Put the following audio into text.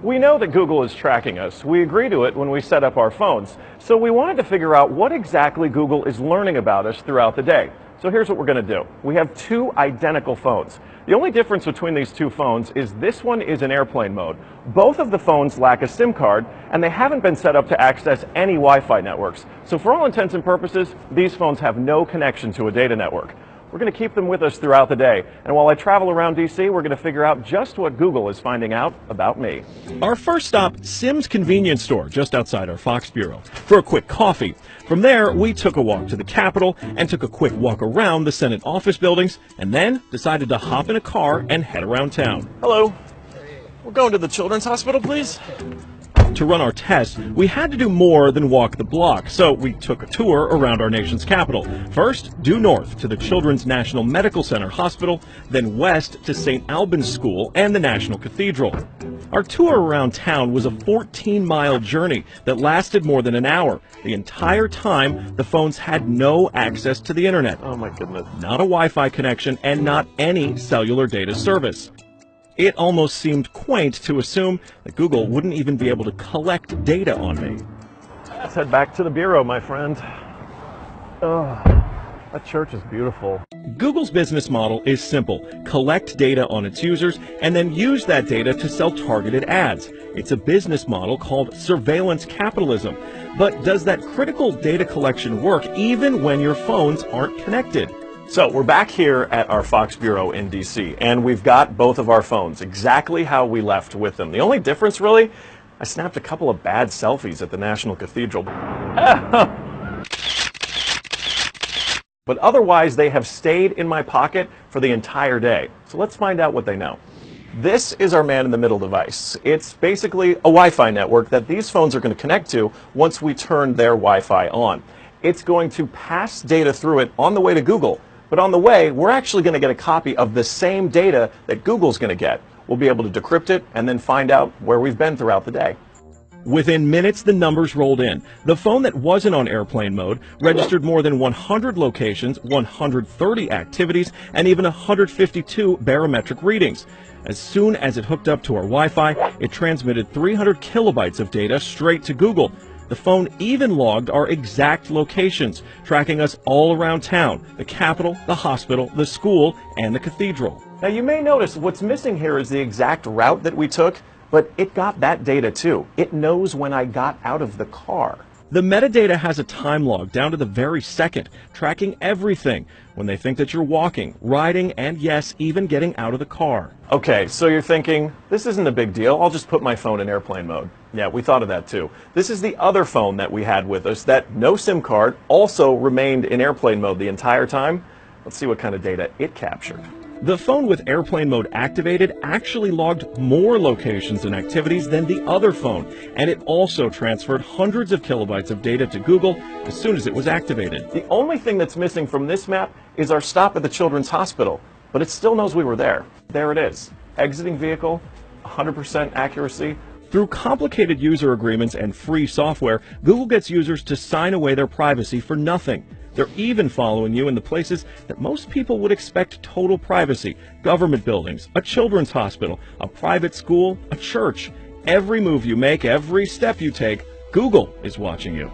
We know that Google is tracking us. We agree to it when we set up our phones. So we wanted to figure out what exactly Google is learning about us throughout the day. So here's what we're going to do. We have two identical phones. The only difference between these two phones is this one is in airplane mode. Both of the phones lack a SIM card, and they haven't been set up to access any Wi-Fi networks. So for all intents and purposes, these phones have no connection to a data network. We're going to keep them with us throughout the day. And while I travel around DC, we're going to figure out just what Google is finding out about me. Our first stop, Sim's convenience store, just outside our Fox bureau, for a quick coffee. From there, we took a walk to the Capitol and took a quick walk around the Senate office buildings, and then decided to hop in a car and head around town. Hello. We're going to the Children's Hospital, please. To run our test, we had to do more than walk the block, so we took a tour around our nation's capital. First, due north to the Children's National Medical Center Hospital, then west to St. Albans School and the National Cathedral. Our tour around town was a 14-mile journey that lasted more than an hour. The entire time, the phones had no access to the internet. Oh my goodness. Not a Wi-Fi connection and not any cellular data service. It almost seemed quaint to assume that Google wouldn't even be able to collect data on me. Let's head back to the bureau, my friend. Oh, that church is beautiful. Google's business model is simple. Collect data on its users and then use that data to sell targeted ads. It's a business model called surveillance capitalism. But does that critical data collection work even when your phones aren't connected? So we're back here at our Fox Bureau in DC, and we've got both of our phones exactly how we left with them. The only difference, really, I snapped a couple of bad selfies at the National Cathedral. But otherwise, they have stayed in my pocket for the entire day. So let's find out what they know. This is our man-in-the-middle device. It's basically a Wi-Fi network that these phones are going to connect to once we turn their Wi-Fi on. It's going to pass data through it on the way to Google. But on the way, we're actually going to get a copy of the same data that Google's going to get. We'll be able to decrypt it and then find out where we've been throughout the day. Within minutes, the numbers rolled in. The phone that wasn't on airplane mode registered more than 100 locations, 130 activities, and even 152 barometric readings. As soon as it hooked up to our Wi-Fi, it transmitted 300 kilobytes of data straight to Google. The phone even logged our exact locations, tracking us all around town, the Capitol, the hospital, the school, and the cathedral. Now you may notice what's missing here is the exact route that we took, but it got that data too. It knows when I got out of the car. The metadata has a time log down to the very second, tracking everything when they think that you're walking, riding, and yes, even getting out of the car. Okay, so you're thinking, this isn't a big deal, I'll just put my phone in airplane mode. Yeah, we thought of that too. This is the other phone that we had with us that no SIM card also remained in airplane mode the entire time. Let's see what kind of data it captured. The phone with airplane mode activated actually logged more locations and activities than the other phone, and it also transferred hundreds of kilobytes of data to Google as soon as it was activated. The only thing that's missing from this map is our stop at the Children's Hospital, but it still knows we were there. There it is. Exiting vehicle, 100% accuracy. Through complicated user agreements and free software, Google gets users to sign away their privacy for nothing. They're even following you in the places that most people would expect total privacy: government buildings, a children's hospital, a private school, a church. Every move you make, every step you take, Google is watching you.